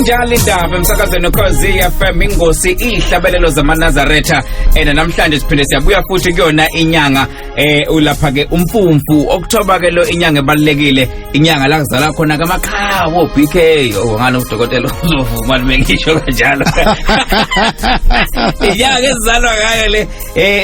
njalo indaba emsakazweni nokwazi FM ingosi ihlabelelo zamanazaretha namhlanje siphinde siyabuya futhi kuyona inyanga ulapha ke umfumfu October ke lo inyanga ebalekile inyanga la kuzala khona kamakhawo BK ngani udokotela uzovuma libekisho kanjalo inyanga ezalwa ngayo le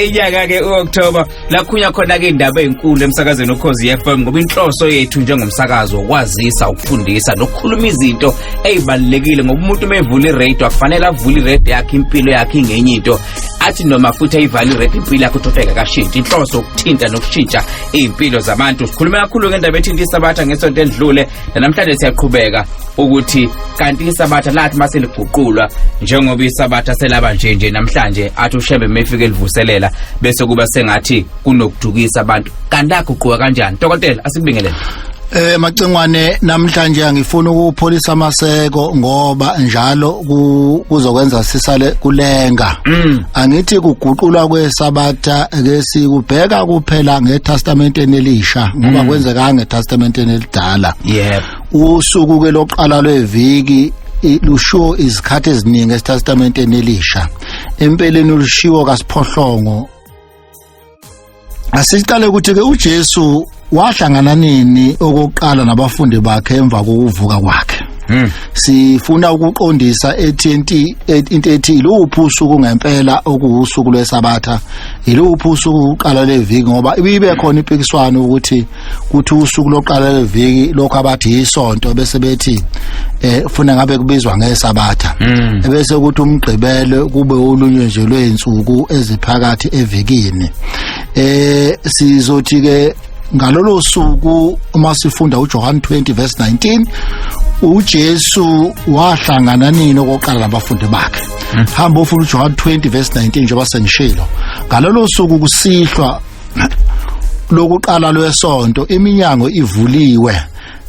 inyanga ke uOctober la khunya khona ke indaba ezinkulu emsakazweni nokwazi FM ngoba inhloso yethu njengomsakazo ukwazisa ukufundisa nokukhuluma izinto ezibalekile ngoba umuntu mevula iradio akufanele avule iradio yakhe impilo yakhe ingenye into athi noma futhi ayivali iradio impilo yakhe uthoteka kashintsha inhloso ukuthinta nokushintsha impilo zabantu sikhuluma kakhulu ngendaba ethi iSabatha ngesonto endlule namhlanje siyaqhubeka ukuthi kanti iSabatha lathi mase liguqulwa njengoba iSabatha selaba nje namhlanje athi ushebe mefike elivuselela bese kuba sengathi kunokudukisa abantu kanti laguquka kanjani dokotela asikubingelele Macengwane namhlanje ngifuna ukupholisa amaseko ngoba njalo kuzokwenza sisale kulenga angithi kuguqulwa kweSabatha ke sikubheka kuphela ngeTestamenteni Elisha ngoba kwenzeka ngeTestamenteni elidala yebo usuku ke loqala lweviki lusho izikhathi eziningi eTestamenteni Elisha empeleni ulushiwo kasiphohlongo asiqale ukuthi ke uJesu wahlangana nini okokuqala nabafundi bakhe emva kokuvuka kwakhe sifuna ukuqondisa into ethi iluphi usuku ngempela okuwusuku lweSabatha iluphi usuku uqala leviki ngoba ibe khona impikiswano ukuthi usuku loqala leviki lokho abathi isonto bese bethi ufuna ngabe kubizwa ngeSabatha bese ukuthi umgqibelo kube olunye nje lweinsuku eziphakathi evikini sizothi ke ngalolo suku uma sifunda uJohn 20 verse 19 uJesu wahlangana nini okokuqala nabafundi bakhe hamba ufuna uJohn 20 verse 19 njengoba sengishilo ngalolo suku kusihlwa lokuqala lwesonto iminyango ivuliwe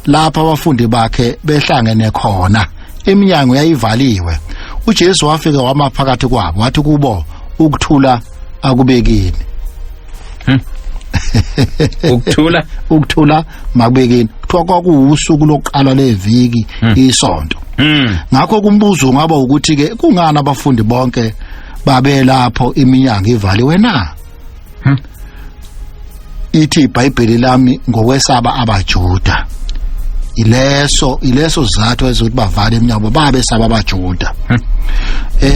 lapha abafundi bakhe behlangene khona iminyango yayivaliwe uJesu wafika wamaphakathi kwabo wathi kubo ukuthula akubekini ukuthula makubekeni kuthiwa kwakuwusuku lokuqala leviki isonto ngakho kumbuzo ngaba ukuthi ke kungani abafundi bonke babe lapho iminyango ivaliwe na ithi iBhayibheli lami ngokwesaba abaJuda ileso sizathu ezokuthi bavale iminyango babe saba abaJuda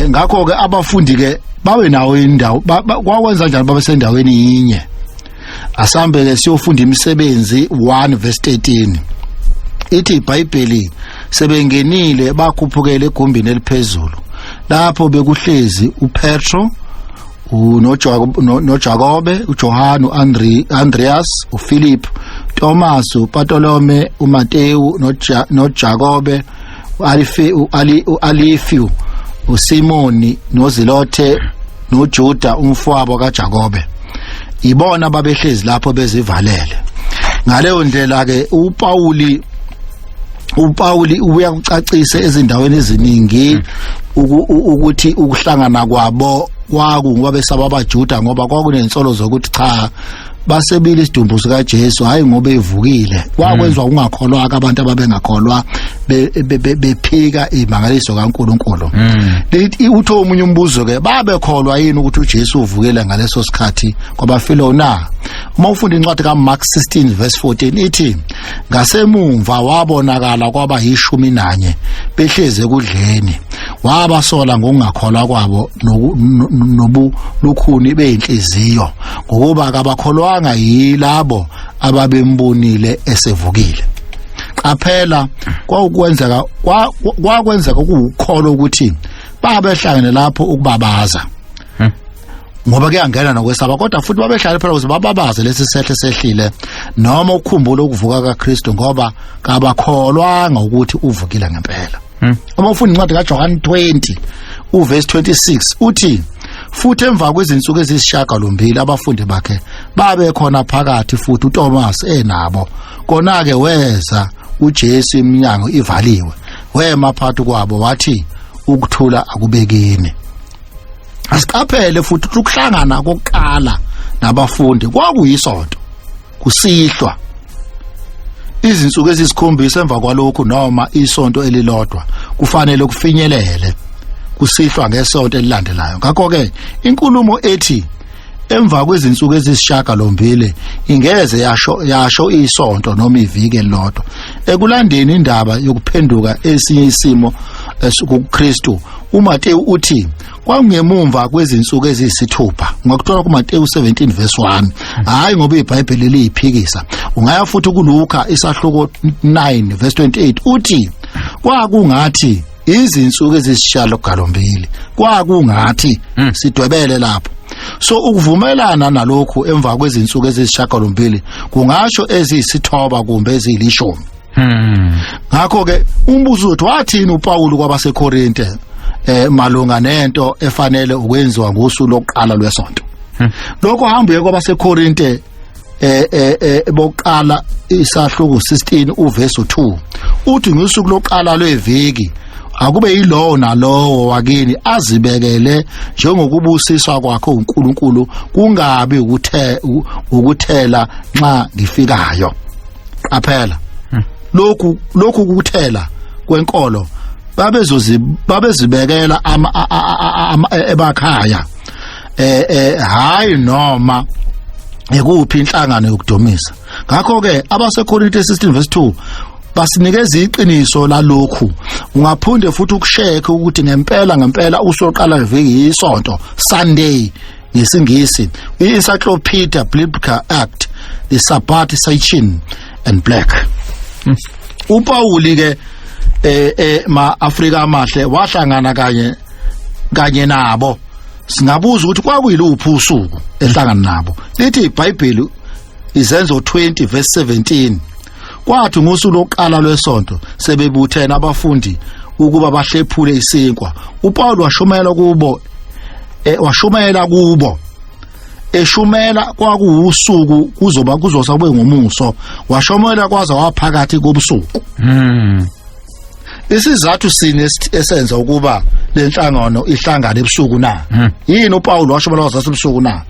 ngakho ke abafundi ke babe nawo indawo kwakwenza njani babe sendaweni yinye asambe ke siyofunda imisebenzi 1 verse 13 ithi iBhayibheli sebengenile bakhuphukele egumbini eliphezulu lapho bekuhlezi uPetro uNojakobe uJohane uAndreas uPhilip Thomas uPartolome uMateyu noJakobe uAlifeu uSimoni noZilothe noJuda umfowabo kaJakobe ibona babehlezi lapho bezivalele ngaleyo ndlela ke uPauli ubuya kucacisa ezindaweni eziningi ukuthi ukuhlangana kwabo ngoba besaba abaJuda ngoba kwakunensolo zokuthi cha basebile isidumbu sika Jesu hayi ngoba evukile kwakwenziwa ungakholwa abantu ababengakholwa bephika imangaliso kaNkuluNkulu lithi utho omunye umbuzo ke babekholwa yini ukuthi uJesu uvukile ngaleso sikhathi kwabafilo na uma ufunda incwadi kaMark 16 verse 14 ithi ngasemumva wabonakala kwaba yishumi nanye behleze kudleni wabasola ngokungakholwa kwabo nobulukhuni beinhliziyo ngokuba kabakholwanga yilabo ababembonile esevukile qaphela kwakwenzeka ukukholo ukuthi babehlangene lapho ukubabaza ngoba kuyangena nokwesaba kodwa futhi babehlala phela ukuze bababaze lesi sehle sehlile noma ukukhumbula ukuvuka kaKristu ngoba kabakholwanga ukuthi uvukile ngempela uma ufunda incwadi kaJohn 20 uverse 26 uthi futhi emva kwezinsuku ezisishiyagalombili abafundi bakhe babe khona phakathi futhi uThomas enabo kona ke weza uJesu iminyango ivaliwe wema phakathi kwabo wathi ukuthula akubekini asiqaphele futhi ukuhlangana kokuqala nabafundi kwakuyisonto kusihlwa izinsuku ezisikhombisa emva kwalokhu noma isonto elilodwa kufanele kufinyelele kusihlwa ngesonto elilandelayo. Ngakho ke inkulumo ethi emva kwezinsuku ezisishiyagalombili ingeze yasho isonto noma iviki elilodwa. Ekulandeni indaba yokuphenduka esinye isimo kuKristu, uMateyu uthi kwangemumva kwezinsuku eziyisithupha, ngokuthola kuMateyu 17 verse 1, hayi ngoba iBhayibheli liyiphikisa. Ungaya futhi kuLuka isahluko 9 verse 28 uthi kwakungathi izinsuku ezisishiyagalombili, kwakungathi sidwebele lapho. So ukuvumelana nalokhu emva kwezinsuku ezisishiyagalombili kungasho eziyisithoba kumbe eziyilishumi. Ngakho ke umbuzo uthi wathini uPawulu kwabaseKorinte malunga nento efanele ukwenziwa ngosuku lokuqala lwesonto. Lokho hambuye kwabaseKorinte bokuqala isahluko 16 uverse 2 uthi ngosuku lokuqala lweviki akube yilowo nalowo wakini azibekele njengokubusiswa kwakhe uNkulunkulu, kungabi ukuthela nxa ngifikayo. Qaphela lokhu ukuthela kwenkolo babezibekela ebakhaya hayi noma ekuphi inhlangano yokudumisa. Ngakho ke abaseKorinte 16 verse 2 basinikeza iqiniso lalokhu. Ungaphinde futhi ukusheke ukuthi ngempela usoqala iviki isonto, Sunday ngesingisi, i-Encyclopedia Biblica Act, iSabatha Sachin and Black. uPawuli ke ma-Afrika amahle wahlangana kanye nabo. Singabuza ukuthi kwakuyiluphi usuku ehlangana nabo. Lithi iBhayibheli izenzo 20 verse 17 kwathi ngosuku lokuqala lwesonto sebebuthene abafundi ukuba bahlephule isinkwa. uPawulu washumela kubo eshumela kwakuusuku kuzosa kube ngomuso, washomela kwaza waphakathi kobusuku. Isizathu sini esenza ukuba lenhlangano ihlangane ebusuku na? Yini uPawulu washomela kwaza ebusuku na?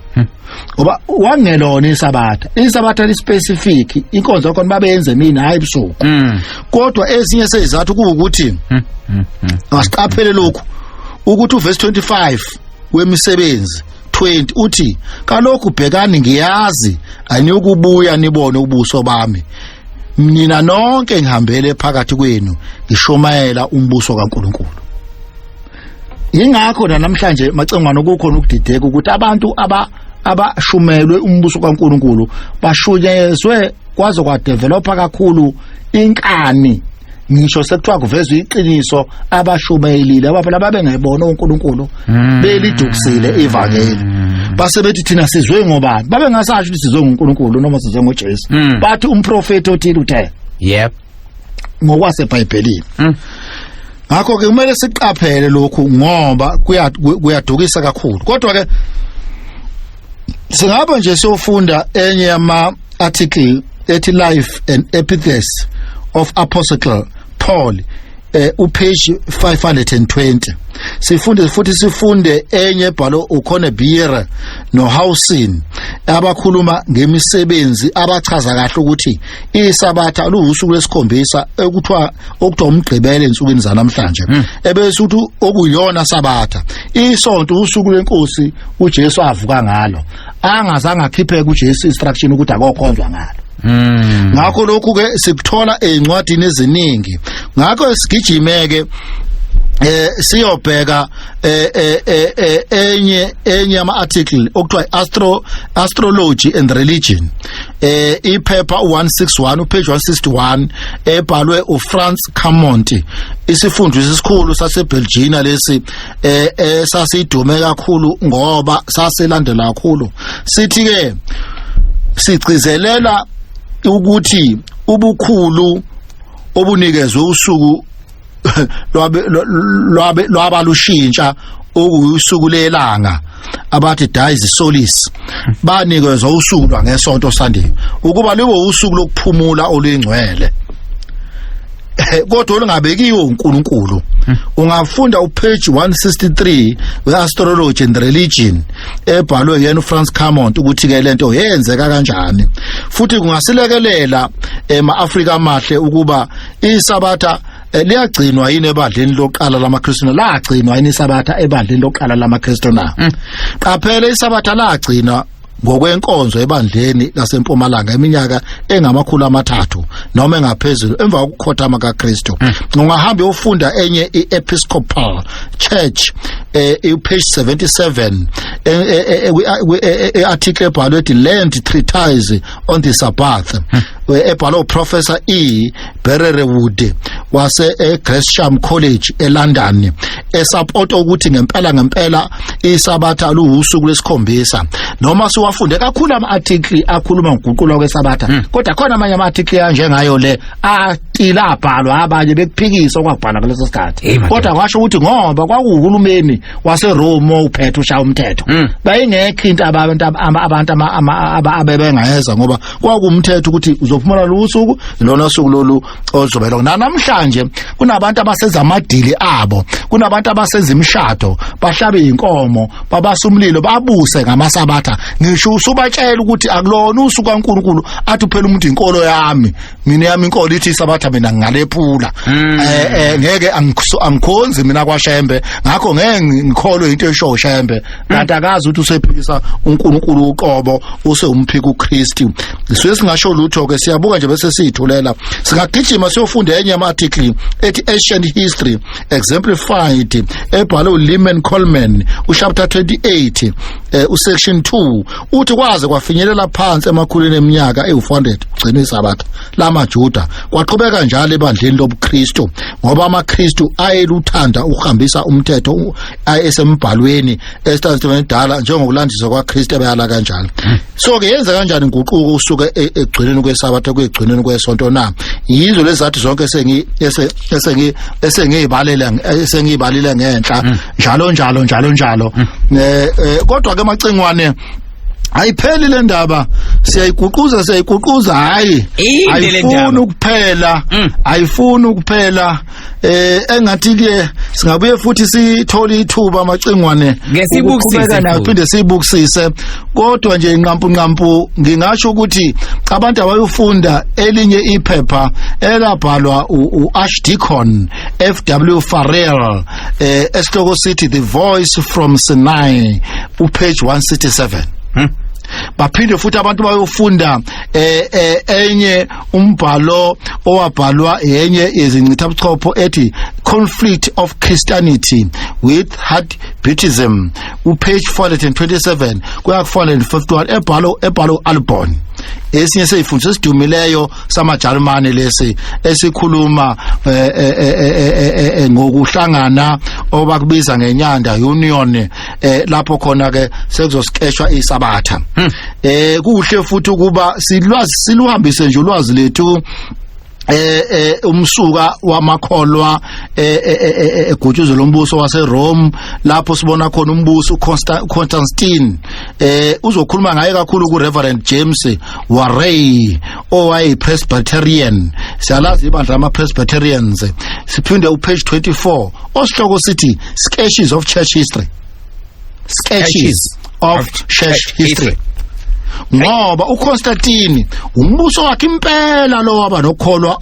Ngoba wangelona iSabatha lispecific, inkonzo yakho babenze mina hayi ebusuku. Kodwa ezinye sezizathu kuukuthi asiqaphele lokhu ukuthi uverse 25 wemisebenzi 20 uthi kalokhu bhekani ngiyazi aniyukubuya nibone ubuso bami, mina nonke ngihambele phakathi kwenu ngishomayela umbuso kaNkulunkulu. Ingakho namhlanje macengwana ukukhona ukudideka ukuthi abantu abashumelwe umbuso kaNkulunkulu bashunyezwe kwaze kwadevelopa kakhulu inkani. Ngisho sekuthiwa kuvezwe iqiniso abashumayelile abaphela babengayibona uNkulunkulu belidukisile ivangeli. Base bethi thina sizwe ngobani, babengasasho ukuthi sizwe nguNkulunkulu noma sizwe ngoJesu, bathi umprofeti othile uthe yep ngokwaseBhayibhelini. Ngakho ke kumele siqaphele lokhu ngoba kuyadukisa kakhulu. Kodwa ke singaba nje siyofunda enye yama article ethi Life and Epithets of Apostle Paul upage 520. Sifunde enye bhalo ukhona Beer no Housin abakhuluma ngemisebenzi abachaza kahle ukuthi iSabatha luwusuku lesikhombisa okuthiwa umgqibelo ensukwini zanamhlanje. Ebese uthi okuyona Sabatha isonto usuku lenkosi uJesu avuka ngalo, angazange akhipheke uJesu instruction ukuthi akokhonzwa ngalo. Ngakho lokhu ke sikuthola ezincwadini eziningi. Ngakho sigijimeke siyobheka enye ama article okuthiwa Astrology and Religion, ipaper 161 upage 161 ebhalwe uFrans Camonti, isifundisi esikhulu saseBelgium lesi sasidume kakhulu ngoba saselandela kakhulu. Sithi ke sigcizelela ukuthi ubukhulu obunikezwe usuku lwabalushintsha okusuku lelanga abathi dies solis banikezwe usuku lwangesonto Sunday ukuba libo usuku lokuphumula olungcwele. kodwa lingabekiwe uNkulunkulu. Ungafunda upage 163 we-astrology and religion ebhalwe yena uFrans Camont ukuthi ke lento yenzeka kanjani, futhi kungasilekelela ema-Afrika amahle ukuba iSabatha liyagcinwa yini ebandleni lokuqala lamaKristu, lagcinwa yini iSabatha ebandleni lokuqala lamaKristu na? Qaphela iSabatha lagcinwa ngokwenkonzo ebandleni lasempumalanga iminyaka engamakhulu amathathu noma engaphezulu emva kokukhothama kaKristu. Ungahamba ufunda enye iEpiscopal Church page 77 article ebhalwe ethi Land Treatise on the Sabbath ebhalwe uProfessor Berrerewood wase Gresham College eLondon, esupporta ukuthi ngempela iSabatha luwusuku lesikhombisa. Noma siwafunde kakhulu ama-article akhuluma ngokuguqulwa kweSabatha, kodwa khona amanye ama-article anjengayo le atila abhalwa abanye bekuphikisa okwakubhala ngaleso sikhathi, kodwa kwasho ukuthi ngoba kwakuhulumeni waseRome uphethe ushaya umthetho, bayingekho into abantu abebengayeza ngoba kwakumthetho ukuthi uzophumula lo usuku lona usuku lolu ozobelo. Namhlanje kunabantu abasenza amadili abo, kunabantu abasenza imishado, bahlabe inkomo, babasa umlilo, babuse ngamaSabatha. Ngisho usubatshela ukuthi akulona usuku kaNkulunkulu, athi phela umuntu inkolo yami, mina yami inkolo ithi iSabatha mina ngalephula. Ngeke angikhonzi mina kwaShembe, ngakho ngeke ngikholwe into esho Shembe, kanti akazi ukuthi usephikisa uNkulunkulu uqobo, usewumphika uKristu. Sisuke singasho lutho ke, siyabuka nje bese siyithulela. Singagijima siyofunda enye ama-article ethi Ancient History Exemplified ebhalwe uLehman Coleman uchapter 28 usection 2, uthi kwaze kwafinyelela phansi emakhulwini eminyaka ewu400 gcina iSabatha lamaJuda kwaqhubeka njalo ebandleni lobuKristu, ngoba amaKristu ayeluthanda ukuhambisa umthetho ayesembhalweni esitazweni edala njengokulandiswa kwaKristu ebeyala kanjalo. So ke yenza kanjani inguquko usuke egcineni kweSabatha kuyegcineni kwesonto na? Yizo lezathi zonke esengiyibalile ngenhla njalo. Kodwa ke macingwane ayipheli le ndaba, siyayiguquza hayi ayifuni ukuphela. Engathi ke singabuye futhi sithole ithuba amacingwane ukuqhubeka nayo phinde siyibukisise. Kodwa nje inqampu ngingasho ukuthi abantu abayofunda elinye iphepha elabhalwa uArchdeacon F.W. Farrell esihloko sithi The Voice from Sinai upage 167. Baphinde futhi abantu bayofunda enye umbhalo owabhalwa yenye yezincithabuchopho ethi Conflict of Christianity with Hard Buddhism upage 427 kuya 451 ebhalo Albon. Esinye seyifundisa esidumileyo samaJalimane lesi esikhuluma ngokuhlangana obakubiza ngenyanda union, lapho khona ke sekuzoskeshwa iSabatha. Kuhle futhi ukuba siluhambise nje ulwazi lethu umsuka wamakholwa egutshuzwe lombuso waseRome, lapho sibona khona umbuso Constantine. Uzokhuluma ngaye kakhulu kuReverend James Warray owayePresbyterian. Siyalazi ibandla lamaPresbyterians. Siphinde upage 24 osihloko sithi Sketches of Church History. Sketches of Church History. Ngoba uConstantine umbuso wakhe impela lo waba nokholwa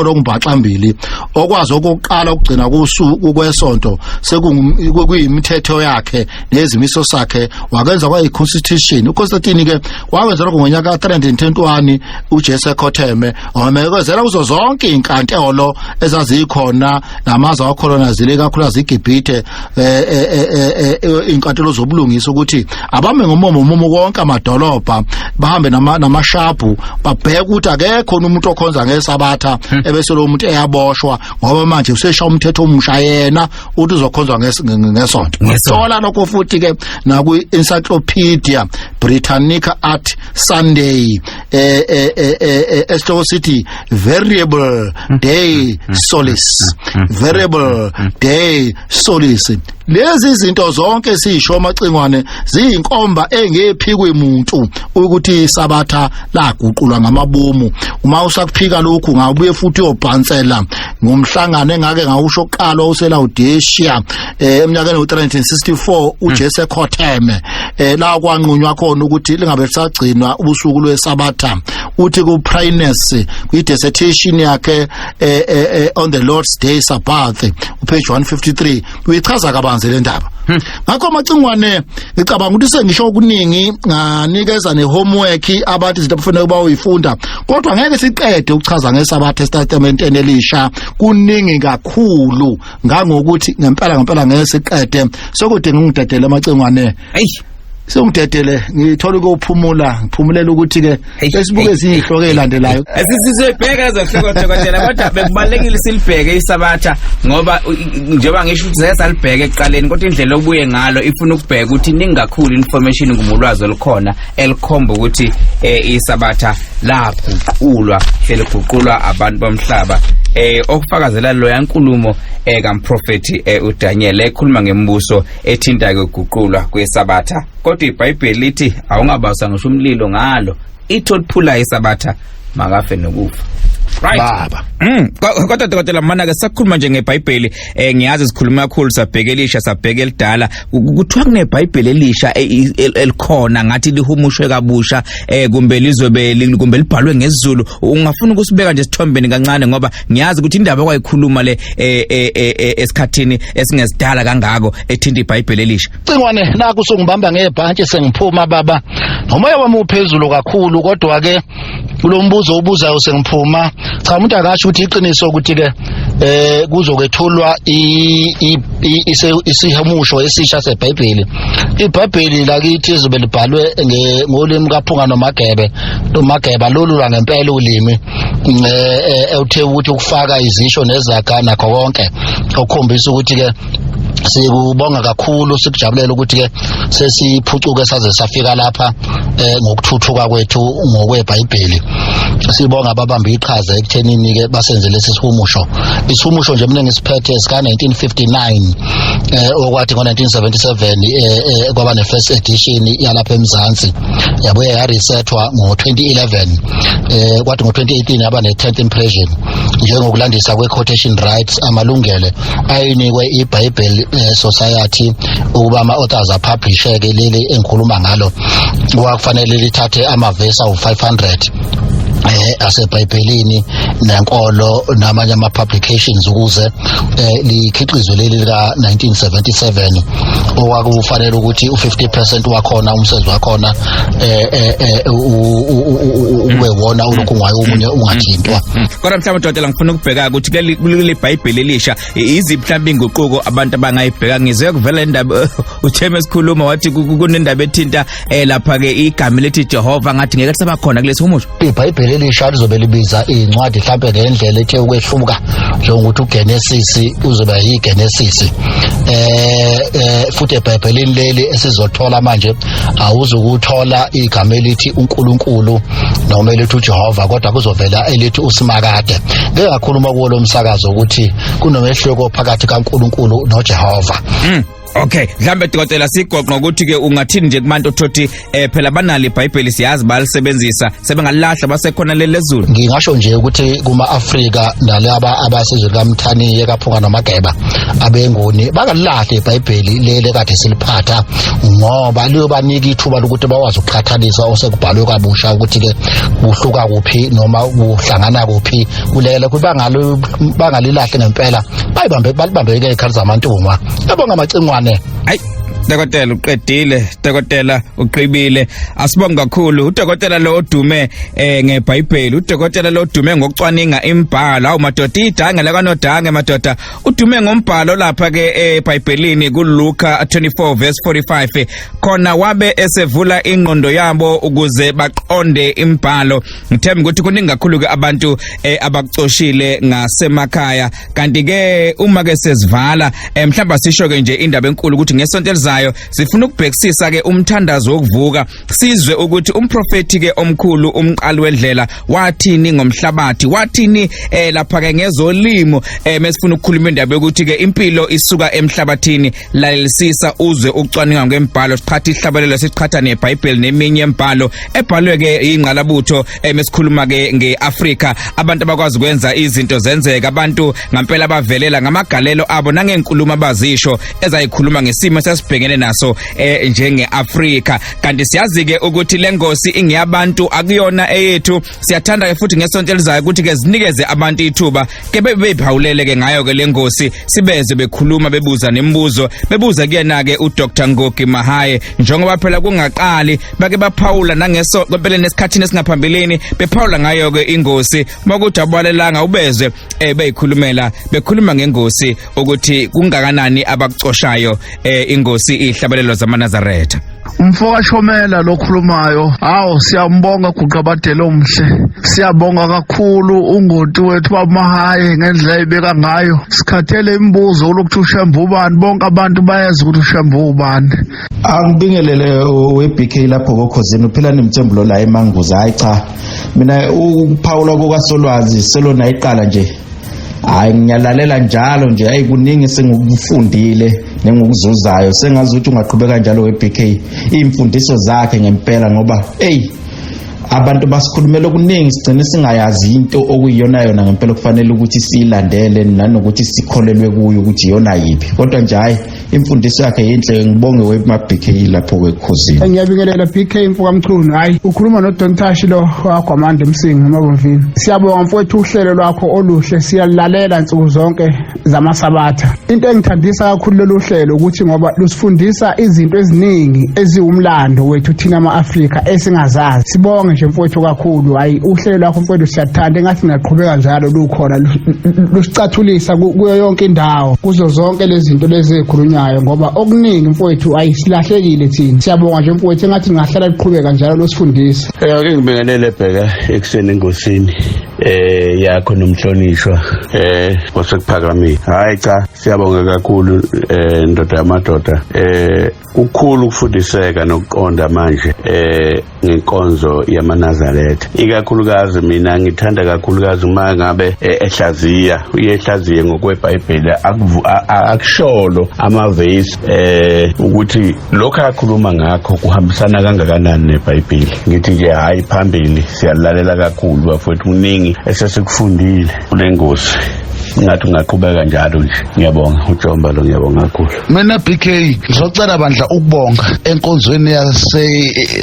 ngumbaxa mbili okwazi okokuqala ukugcina kusuku kwesonto sekuyimithetho yakhe nezimiso sakhe wakenza kwayiconstitution. uConstantine ke wawenza lokho ngonyaka 321 uJesu ekhotheme wamekezela kuzo zonke inkantolo ezazikhona namazwe akolonizile kakhulu aziGibhithe inkantolo zobulungisa ukuthi abame ngomomo konke amadolobha bahambe namashapu babheka ukuthi akekho umuntu okhonza ngeSabatha ebese lo muntu eyaboshwa, ngoba manje usesha umthetho omusha yena uthi uzokhonzwa ngesonto. Ngithola lokho futhi ke naku Encyclopedia Britannica at Sunday esihloko sithi Variable Day Solace. Variable Day Solace. Lezi zinto zonke sisho amacingwane ziyinkomba kuphikwe umuntu ukuthi iSabatha laguqulwa ngamabomu uma usakuphika lokhu ngabuye futhi uyobhansela ngomhlangano engake ngawusho kuqala useLaodicea eminyakeni u364 uJese Khotheme la kwanqunywa khona ukuthi lingabe lisagcinwa ubusuku lweSabatha uthi ku Prines kwi dissertation yakhe on the Lord's Day Sabbath page 153 uyichaza kabanzi le ndaba ngakho macingwane ngicabanga ukuthi sengisho okuningi nganikeza nehomework abathi izinto kufanele ukuba uyifunda kodwa ngeke siqede ukuchaza ngeSabatha eTestament Elisha kuningi kakhulu ngangokuthi ngempela ngeke siqede sokude ngingidedele macingwane sengidedele ngithola ukuphumulela ukuthi ke sesibuke izinhlobo ezilandelayo sisibheka ezohloko dokotela kodwa bekubalekile silibheke iSabatha ngoba njengoba ngisho ukuthi sesalibheke eqaleni kodwa indlela obuye ngalo ifuna ukubheka ukuthi ningakhulu information ngumulwazi elikhona elikhomba ukuthi iSabatha laguqulwa seliguqulwa abantu bomhlaba okufakazela lo yankulumo kaMprofeti uDaniel ekhuluma ngembuso ethinta ukuguqulwa kweSabatha kodwa iBhayibheli lithi awungabasa ngisho umlilo ngalo itholiphula iSabatha makafe nokufa right baba kodwa dokotela mana ke sakhuluma nje ngeBhayibheli ngiyazi sikhuluma kakhulu sabheka Elisha sabheka elidala kuthiwa kuneBhayibheli Elisha elikhona ngathi lihumushwe kabusha kumbe lizobe kumbe libhalwe ngesiZulu ungafuna ukusibeka nje sithombeni kancane ngoba ngiyazi ukuthi indaba kwayikhuluma le esikhathini esingesidala kangako ethinta iBhayibheli Elisha cingwane naku songibamba ngebhantshi sengiphuma baba ngomoya wami uphezulu kakhulu kodwa ke kulombuzo ubuzayo sengiphuma cha umuntu akasho ukuthi iqiniso ukuthi ke kuzokwethulwa isihumusho esisha seBhayibheli iBhayibheli lakithi izobe libhalwe ngolimi kaPhunga noMageba lolu la ngempela ulimi uthe ukuthi ukufaka izisho nezakha nakho konke okukhombisa ukuthi ke sikubonga kakhulu sikujabulela ukuthi ke sesiphucuke saze safika lapha ngokuthuthuka kwethu ngokweBhayibheli sibonga ababamba iqhaza ekuthenini ke basenze lesi sihumusho isihumusho nje mina ngisiphethe sika 1959 okwathi ngo1977 kwaba ne first edition yalapha eMzansi yabuye yaresethwa ngo2011 kwathi ngo2018 yaba ne 10th impression njengokulandisa kwequotation rights amalungelo ayinikwe iBhayibheli Society ukuba ama-authors apublishe ke leli engikhuluma ngalo kwakufanele lithathe amavesi awu500 aseBhayibhelini nenkolo namanye ama-publications ukuze likhiqizwe leli lika 1977 okwakufanele ukuthi u50% wakhona umsebenzi wakhona ube wona ulokhu ngayo umunye ungathintwa kodwa mhlawumbe dokotela ngifuna ukubheka ukuthi ke leBhayibheli Elisha iziphi mhlawumbe inguquko abantu abangayibheka ngize kuvela indaba uTheme esikhuluma wathi kunendaba ethinta lapha ke igama lethi Jehova ngathi ngeke kusaba khona kulesi humusho iBhayibheli Elisha lizobe libiza incwadi mhlawumbe ngendlela ethe ukwehluka njengokuthi uGenesis uzoba yiGenesis futhi eBhayibhelini leli esizothola manje awuzukuthola igama elithi uNkulunkulu noma elithi uJehova kodwa kuzovela elithi uSimakade ngeke ngakhuluma kuwo lo msakazo ukuthi kunomehluko phakathi kaNkulunkulu noJehova okay mhlambe dokotela sigoqo ukuthi ke ungathini nje kubantu othothi phela banali iBhayibheli siyazi balisebenzisa sebengalahla basekhona lelezulu ngingasho nje ukuthi kuma Afrika nalaba abasizwe kaMthaniye kaPhunga noMageba abenguni bakalahla iBhayibheli lele kade siliphatha ngoba liyobanika ithuba lokuthi bawazi ukuqhathanisa osekubhalwe kabusha ukuthi ke kuhluka kuphi noma kuhlangana kuphi kulele kubangalo bangalilahle ngempela balibambeke ikhali zamantungwa yabonga amacingwane hayi dokotela uqedile dokotela uqibile asibonga kakhulu udokotela lo odume ngeBhayibheli udokotela lo odume ngokucwaninga imbhalo awu madoda idange lakanodange madoda udume ngombhalo lapha ke eBhayibhelini kuLuka 24 verse 45 khona wabe esevula ingqondo yabo ukuze baqonde imbhalo ngithemba ukuthi kuningi kakhulu ke abantu abakucoshile ngasemakhaya kanti ke uma ke sesivala mhlamba sisho ke nje indaba enkulu ukuthi ngesonto elizayo elandelayo sifuna ukubhekisisa ke umthandazo wokuvuka sizwe ukuthi umprofeti ke omkhulu umqali wendlela wathini ngomhlabathi wathini lapha ke ngezolimo mesifuna ukukhuluma indaba yokuthi ke impilo isuka emhlabathini lalelisisa uzwe ucwaninga ngembhalo siqhatha ihlabelelo siqhatha neBhayibheli neminye embhalo ebhalwe ke ingqalabutho mesikhuluma ke ngeAfrika abantu abakwazi ukwenza izinto zenzeka abantu ngempela abavelela ngamagalelo abo nangenkulumo abazisho ezayikhuluma ngesimo sesibhekene naso njengeAfrika kanti siyazi ke ukuthi lengosi ingiyabantu akuyona eyethu siyathanda ke futhi ngesonto elizayo ukuthi ke zinikeze abantu ithuba ke bephawulele ke ngayo ke lengosi sibeze bekhuluma bebuza nemibuzo bebuza kuyena ke uDr Ngogi Mahaye njengoba phela kungaqali bake baphawula nangeso kwempela nesikhathini esingaphambilini bephawula ngayo ke ingosi makuthi abalelanga ubezwe beyikhulumela bekhuluma ngengosi ukuthi kungakanani abakucoshayo ingosi ihlabelelo zamaNazaretha. Umfoka Shomela lokhulumayo siyambonga guqabadela omhle siyabonga kakhulu ungoti wethu baMahaye ngendlela ibeka ngayo sikhathele imibuzo lokuthi ushembu ubani bonke abantu bayazi ukuthi ushembu ubani angibingelele weBK lapho kokhosini uphila nemthembulo la emanguza hayi cha mina uPaula kukaSolwazi selona iqala nje ngiyalalela njalo nje ayikuningi sengukufundile nengokuzuzayo sengazi ukuthi ungaqhubeka njalo weBK imfundiso zakhe ngempela ngoba abantu basikhulumela okuningi sigcine singayazi into okuyiyona yona ngempela kufanele ukuthi siyilandele nanokuthi sikholelwe kuyo ukuthi iyona yipi kodwa nje hayi imfundiso yakhe yinhle ngibonge weBK lapho kwekhosini ngiyabingelela BK Mfoka Mchunu hayi ukhuluma noDon Tashi lo wakwamande Msingi eMabomvini siyabonga mfowethu uhlelo lwakho oluhle siyalalela insuku zonke zamasabatha into engithandisa kakhulu lolu hlelo ukuthi ngoba lusifundisa izinto eziningi eziwumlando wethu thina ama-Afrika esingazazi sibonge nje mfowethu kakhulu hayi uhlelo lwakho mfowethu siyathanda engathi ngaqhubeka njalo lukhona lusicathulisa kuyo yonke indawo kuzo zonke lezi zinto lezi ezikhulunywayo ngoba okuningi mfowethu ayisilahlekile thina siyabonga nje mfowethu engathi ngahlala liqhubeka njalo losifundisa ake ngibingelele bheka ekseni engosini yakho nomhlonishwa wasekuphakamile hayi cha siyabonga kakhulu ndoda yamadoda ukukhulu ukufundiseka nokuqonda manje ngenkonzo yamaNazaretha ikakhulukazi mina ngithanda kakhulukazi uma ngabe ehlaziya uyehlaziye ngokweBhayibheli akusholo amavesi ukuthi lokho akhuluma ngakho kuhambisana kangakanani neBhayibheli ngithi nje hayi phambili siyalalela kakhulu bafowethu kuningi esesikufundile kule ngosi ngathi ungaqhubeka njalo nje ngiyabonga uJomba lo ngiyabonga kakhulu mina BK ngizocela bandla ukubonga enkonzweni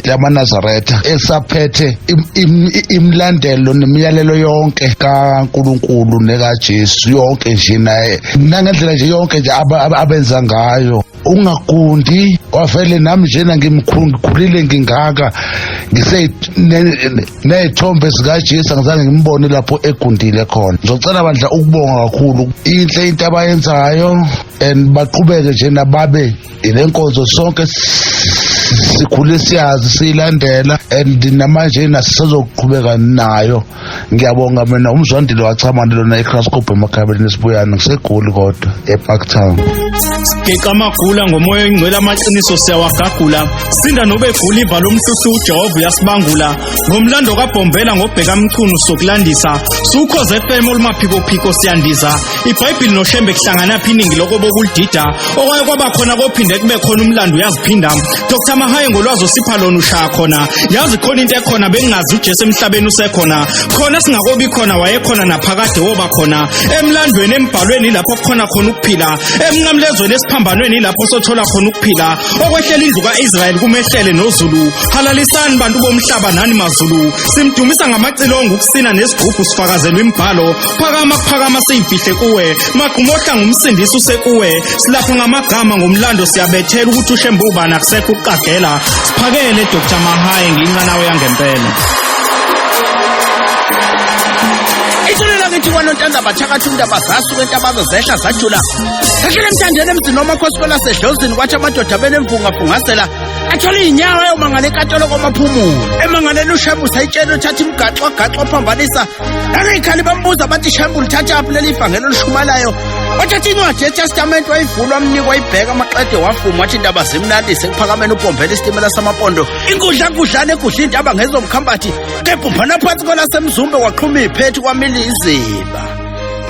yamaNazaretha esaphethe imlandelo nemiyalelo yonke kaNkuluNkulu nekaJesu yonke nje naye nangendlela nje yonke nje abenza ngayo ungagundi wavele nami njena ngikhulile ngingaka ney'thombe zikaJesu angizange ngimbone lapho egundile khona ngizocela bandla ukubonga kakhulu inhle into abayenzayo and baqhubeke nje nababe ilenkonzo sonke sikhule siyazi siyilandela and namanje nasizoqhubeka nayo ngiyabonga mina umzwandile wachamana lona eCrascope emakhabeni nesibuyana ngisegoli kodwa eParktown ngeqamagula ngomoya oyingcwele amaqiniso siyawagagula sinda nobegula iva lomhlusi uJehova uyasibangula ngomlando kaBhombela ngobheka Mchunu sokulandisa sukhoze FM olumaphiko siyandiza iBhayibheli noShembe kuhlangana phiningi lokho bokulidida okwaye kwaba khona kophinde kube khona umlando uyaziphinda Dr Mahaye ngolwazi osipha lona ushaya khona yazi khona into ekhona bengazi uJesu emhlabeni usekhona khona singakobi khona wayekhona naphakade woba khona emlandweni embhalweni lapho khona ukuphila emnqamlezweni esiphambanweni lapho sothola khona ukuphila okwehlela indlu kaIsrael kumehlele noZulu halalisani bantu bomhlaba nani mazulu simdumisa ngamacilongo ukusina nesigubhu sifakazelwe imbhalo phakama siyifihle kuwe maqhumohla ngumsindisi usekuwe silapho ngamagama ngomlando siyabethela ukuthi uShembuba nakusekho ukuqagela siphakele Dr Mahaye ngincanawe yangempela Itulela ngithi kwanontanda bathakathi indaba zasuka entabazo zehla zajula Kahlele emthandeni emzini omakhosikela sedlozini kwathi amadoda benemvungafungasela athola inyawo eyomangale enkantolo kwamaphumulo emangalela uShembu sayitshela uthatha imgaxo phambanisa nanikhali bambuza bathi Shembu lithatha aphi leli ivangelo lishumalayo wathatha incwadi yeTestameni wayivula wamnika wayibheka amaqede wafuma wathi indaba zimnandi sekuphakameni ubombela isitimela samapondo inkudlana egudla indaba ngezomkhambathi kebhumbana phansi kwelasemzumbe waqhuma iphethi kwamila iziba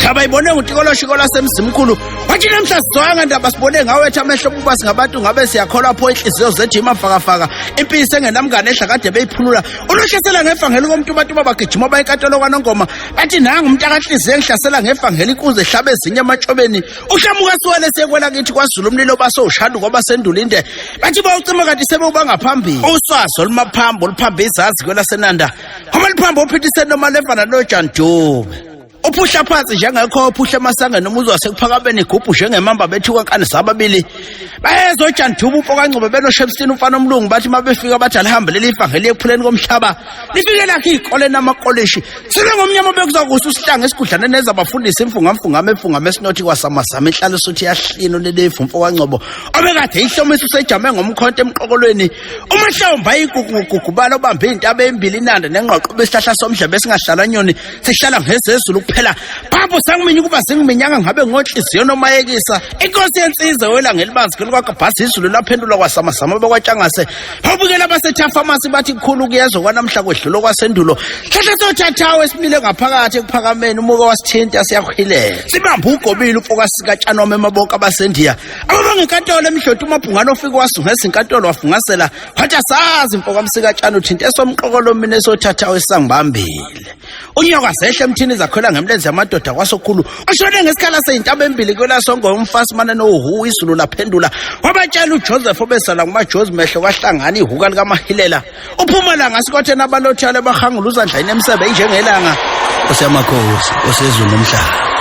Khaba ibone ngutikolosho lasemzimkhulu wathi namhla sizwanga ndaba sibone ngawethu amehlo kuba singabantu ngabe siyakholwa pho inhliziyo zethu imafakafaka impisi engenamngane ehla kade beyiphulula unohlasela ngevangeli komuntu abantu babagijima bayinkatolo kwaNongoma bathi nanga umuntu akanhliziyo engihlasela ngevangeli kuze ehlabe ezinye ematshobeni uhlamuka siwele sekwela kithi kwaZulu umlilo basowushanda ngoba sendulinde bathi bawucima kanti sebeuba ngaphambili uswazo olumaphambo oluphambe izazi kwelasenanda ngoba liphambo uphithisene nomalevana noJandube uphusha phansi njengekho uphusha emasanga nomuzi wasekuphakameni igubhu njengemamba bethuka kanisa ababili bayezoJandube uMfokangcobo benoShemstini umfana omlungu bathi mabefika bathi alihambe leli ivangeli ephuleni komhlaba lifike lakhe izikole namakolishi sibe ngomnyama bekuzakusa usihlange esigudlane neza abafundisi imfungama esinothi kwasamazama ehlalo sothi yahlino leli uMfokangcobo obekade ihlomisa usejame ngomkhonto emqokolweni umahlomba igugubala obambe intaba embili inanda nengqoqo besihlahla somdlebe singahlala nyoni sihlala ngezezulu phela phambo sangiminya ukuba singiminyanga ngabe ngonhliziyo nomayekisa inkosi yensiza wela ngelibanzi kwakabhasi izulu laphendula kwasamazama bekwatshangase babukela baseThafamasi bathi kukhulu kuyezwa kwanamhla kwedlulo kwasendulo hlahla sothathawe simile ngaphakathi ekuphakameni umuke wasithinta siyakhwilela sibambe ugobile umfokasika Tshanoma emabonke abasendiya abangenkantolo emhloti umabhungane ofika wasungesa inkantolo wafungasela wathi asazi imfokamsika Tshano uthinta esomqokolo mina esothathawe sangibambile unyoka zehle emthini zakhwela ngemlenze yamadoda kwasokhulu ushone ngesikhala seyintaba embili kwelasongo umfasimana nohu izulu laphendula wabatshela uJoseph obesala ngumaJozi mehlo kwahlangana ihuka likaMahilela uphumela ngasikothe nabalothale bahangula uzandla inemsebe njengelanga osemakhosi osezulu nomhlaba